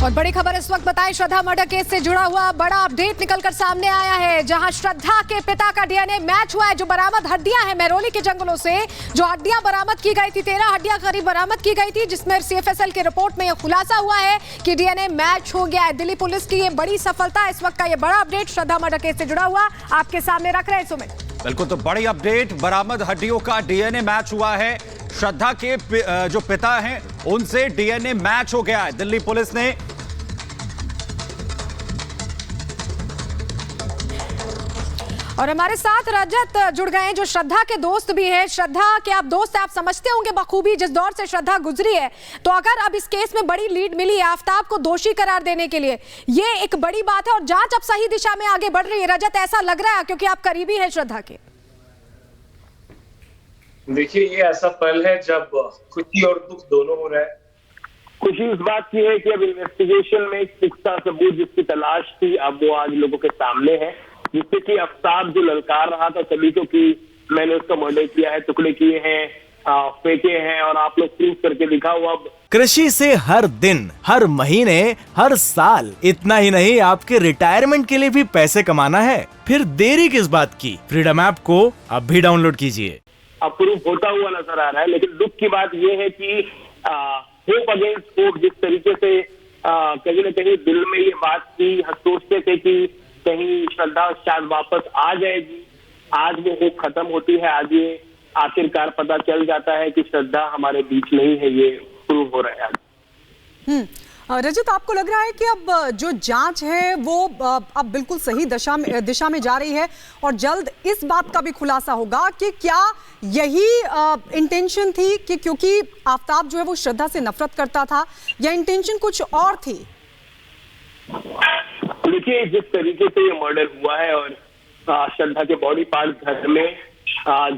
और बड़ी खबर इस वक्त बताएं, श्रद्धा मर्डर केस से जुड़ा हुआ बड़ा अपडेट निकलकर सामने आया है, जहां श्रद्धा के पिता का डीएनए मैच हुआ है। जो बरामद हड्डियां हैं महरौली के जंगलों से, जो हड्डियां बरामद की गई थी, 13 हड्डियां करीब बरामद की गई थी, जिसमें सीएफएसएल की रिपोर्ट में यह खुलासा हुआ है कि डीएनए मैच हो गया है। दिल्ली पुलिस की ये बड़ी सफलता, इस वक्त का ये बड़ा अपडेट श्रद्धा मर्डर केस से जुड़ा हुआ आपके सामने रख रहे हैं सुमित। बिल्कुल, तो बड़ी अपडेट, बरामद हड्डियों का डीएनए मैच हुआ है। श्रद्धा के जो पिता हैं उनसे डीएनए मैच हो गया है। दिल्ली पुलिस ने और हमारे साथ रजत जुड़ गए हैं जो श्रद्धा के दोस्त भी हैं। श्रद्धा के आप दोस्त हैं, आप समझते होंगे बखूबी जिस दौर से श्रद्धा गुजरी है। तो अगर अब इस केस में बड़ी लीड मिली है आफ्ताब को दोषी करार देने के लिए, ये एक बड़ी बात है और जांच अब सही दिशा में आगे बढ़ रही है। रजत, ऐसा लग रहा है क्योंकि आप करीबी हैं श्रद्धा के। देखिए, ये ऐसा पल है जब खुशी और दुख दोनों हो रहा है। खुशी इस बात की है कि अब इन्वेस्टिगेशन में एक पुख्ता सबूत जिसकी तलाश थी, अब वो आज लोगों के सामने है, जिससे कि आफ्ताब जो ललकार रहा था सभी को कि मैंने उसका मर्डर किया है, टुकड़े किए हैं, फेंके हैं, और आप लोग प्रूव करके दिखाओ। अब कृषि से हर दिन, हर महीने, हर साल, इतना ही नहीं आपके रिटायरमेंट के लिए भी पैसे कमाना है, फिर देरी किस बात की। फ्रीडम ऐप को अब भी डाउनलोड कीजिए। अप्रूव होता हुआ नजर आ रहा है, लेकिन दुख की बात यह है कि होप अगेंस्ट होप, जिस तरीके से कहीं न कहीं दिल में ये बात थी, सोचते थे कि कहीं श्रद्धा शायद वापस आ जाएगी, आज वो होप खत्म होती है। आज ये आखिरकार पता चल जाता है कि श्रद्धा हमारे बीच नहीं है, ये प्रूव हो रहा है आज। रजत, आपको लग रहा है कि अब जो जांच है वो अब बिल्कुल सही दिशा में जा रही है और जल्द इस बात का भी खुलासा होगा कि क्या यही इंटेंशन थी कि क्योंकि आफ्ताब जो है वो श्रद्धा से नफरत करता था, या इंटेंशन कुछ और थी? देखिए, जिस तरीके से ये मर्डर हुआ है और श्रद्धा के बॉडी पार्ट घर में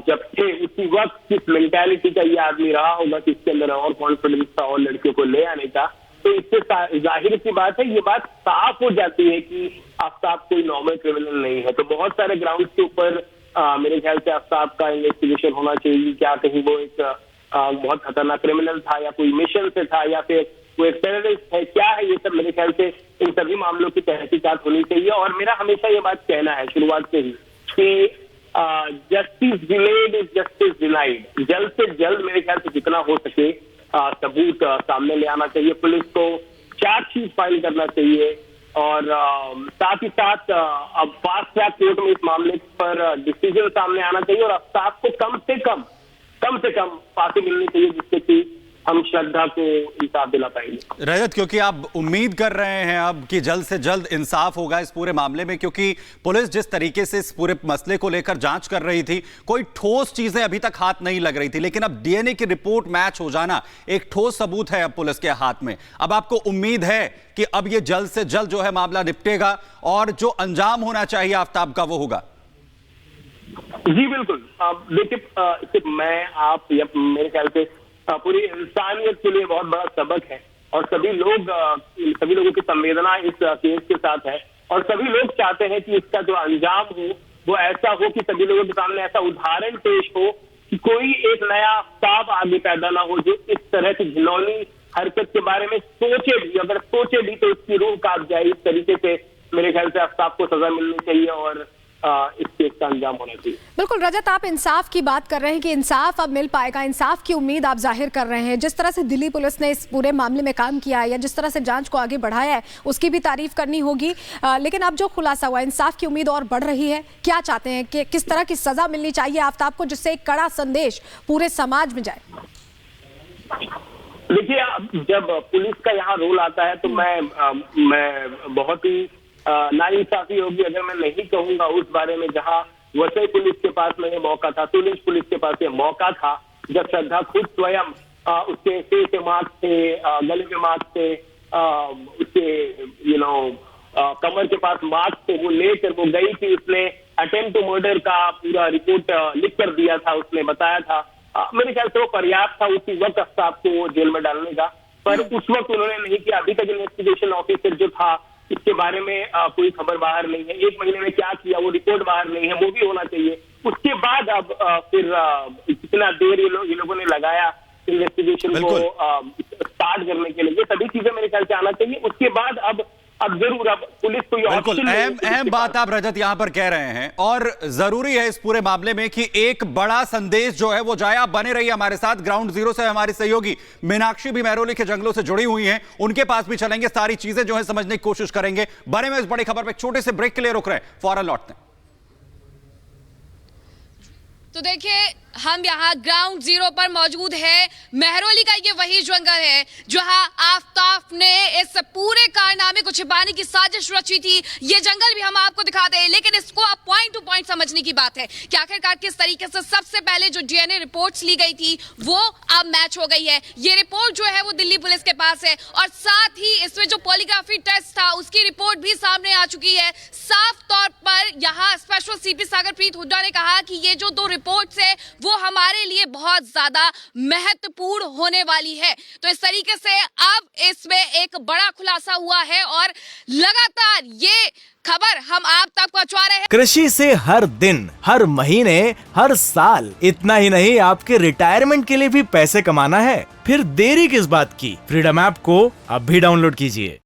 जब थे, उसी वक्त किस मेंटालिटी का ये आदमी रहा होगा कि इसके अंदर और कॉन्फिडेंस था और लड़कियों को ले आने का, तो इससे जाहिर सी बात है, ये बात साफ हो जाती है कि आफ्ताब कोई नॉर्मल क्रिमिनल नहीं है। तो बहुत सारे ग्राउंड के ऊपर मेरे ख्याल से आफ्ताब का इन्वेस्टिगेशन होना चाहिए। क्या कहीं वो एक बहुत खतरनाक क्रिमिनल था, या कोई मिशन से था, या फिर वो एक टेररिस्ट है, क्या है, ये सब मेरे ख्याल से इन सभी मामलों की तहकीकात होनी चाहिए। और मेरा हमेशा ये बात कहना है शुरुआत से ही कि justice delayed is justice denied. जल्द से जल्द मेरे ख्याल से जितना हो सके सबूत सामने ले आना चाहिए, पुलिस को चार्जशीट फाइल करना चाहिए, और साथ ही साथ अब फास्ट ट्रैक कोर्ट में इस मामले पर डिसीजन सामने आना चाहिए, और आफ्ताब को कम से कम फांसी मिलनी चाहिए, जिससे कि हम श्रद्धा को इंसाफ दिला पाएंगे। रजत, क्योंकि आप उम्मीद कर रहे हैं अब कि जल्द से जल्द इंसाफ होगा इस पूरे मामले में, क्योंकि पुलिस जिस तरीके से इस पूरे मसले को लेकर जांच कर रही थी, कोई ठोस चीजें अभी तक हाथ नहीं लग रही थी, लेकिन अब डीएनए की रिपोर्ट मैच हो जाना एक ठोस सबूत है अब पुलिस के हाथ में। अब आपको उम्मीद है कि अब ये जल्द से जल्द जो है मामला निपटेगा और जो अंजाम होना चाहिए आफ्ताब का वो होगा? जी बिल्कुल। देखिए, सिर्फ मैं, आप, या मेरे ख्याल से पूरी इंसानियत के लिए बहुत बड़ा सबक है, और सभी लोगों की संवेदना इस केस के साथ है, और सभी लोग चाहते हैं कि इसका जो अंजाम हो वो ऐसा हो कि सभी लोगों के सामने ऐसा उदाहरण पेश हो कि कोई एक नया आफ्ताब आगे पैदा ना हो जो इस तरह की घिनौनी हरकत के बारे में सोचे भी, अगर सोचे भी तो उसकी रूह कांप जाए। इस तरीके से मेरे ख्याल से आफ्ताब को सजा मिलनी चाहिए और इस केस का अंजाम होना चाहिए। बिल्कुल रजत, आप इंसाफ की बात कर रहे हैं कि इंसाफ अब मिल पाएगा, इंसाफ की उम्मीद आप जाहिर कर रहे हैं। जिस तरह से दिल्ली पुलिस ने इस पूरे मामले में काम किया है, या जिस तरह से जांच को आगे बढ़ाया है, उसकी भी तारीफ करनी होगी। लेकिन अब जो खुलासा हुआ, इंसाफ की उम्मीद और बढ़ रही है। क्या चाहते हैं कि किस तरह की सजा मिलनी चाहिए आफ्ताब को, जिससे एक कड़ा संदेश पूरे समाज में जाए? देखिए, जब पुलिस का यहाँ रोल आता है तो मैं बहुत ही नाइंसाफी होगी अगर मैं नहीं कहूंगा उस बारे में जहां वसई पुलिस के पास में ये मौका था, तुलिश पुलिस के पास ये मौका था, जब श्रद्धा खुद स्वयं उसके सिर पे मार्क्स थे, गले पे मार्क्स थे, उसके कमर के पास मार्क्स थे, वो लेकर वो गई थी। उसने अटेम्प्ट टू मर्डर का पूरा रिपोर्ट लिख कर दिया था, उसने बताया था। मेरे ख्याल से वो पर्याप्त था उसी वक्त आफ्ताब को जेल में डालने का, पर उस वक्त उन्होंने नहीं किया। अभी तक इन्वेस्टिगेशन ऑफिसर जो था इसके बारे में कोई खबर बाहर नहीं है। 1 महीने में क्या किया वो रिपोर्ट बाहर नहीं है, वो भी होना चाहिए। उसके बाद अब फिर कितना देर ये लोगों ने लगाया इन्वेस्टिगेशन को स्टार्ट करने के लिए सभी चीजें मेरे ख्याल से आना चाहिए। उसके बाद अब जरूर अब पुलिस को ये बिल्कुल option नहीं है कि अहम उसके बात पास- आप रजत यहां पर कह रहे हैं और जरूरी है इस पूरे मामले में कि एक बड़ा संदेश जो है वो जाए। आप बने रहिए हमारे साथ, ग्राउंड जीरो से हमारी सहयोगी मीनाक्षी भी महरौली के जंगलों से जुड़ी हुई हैं, उनके पास भी चलेंगे, सारी चीजें जो है समझने की कोशिश करेंगे। बने में इस बड़ी खबर पर एक छोटे से ब्रेक के लिए रुक रहे हैं, फौरन लौटते हैं। तो देखिए हम यहाँ ग्राउंड जीरो पर मौजूद है। महरौली का ये वही जंगल है जहाँ आफताब ने इस पूरे कारनामे को छिपाने की साजिश रची थी। ये जंगल भी हम आपको दिखाते हैं, लेकिन इसको अब पॉइंट टू पॉइंट समझने की बात है कि आखिरकार किस तरीके से सबसे पहले जो डीएनए रिपोर्ट्स ली गई थी वो अब मैच हो गई है। ये रिपोर्ट जो है वो दिल्ली पुलिस के पास है और साथ ही इसमें जो पॉलीग्राफी टेस्ट था उसकी रिपोर्ट भी सामने आ चुकी है। साफ तौर पर यहाँ स्पेशल सीपी सागरप्रीत हुड्डा ने कहा कि ये जो 2 रिपोर्ट्स है वो हमारे लिए बहुत ज्यादा महत्वपूर्ण होने वाली है। तो इस तरीके से अब इसमें एक बड़ा खुलासा हुआ है और लगातार ये खबर हम आप तक पहुंचा रहे हैं। कृषि से हर दिन, हर महीने, हर साल, इतना ही नहीं आपके रिटायरमेंट के लिए भी पैसे कमाना है? फिर देरी किस बात की? फ्रीडम ऐप को अब भी डाउनलोड कीजिए।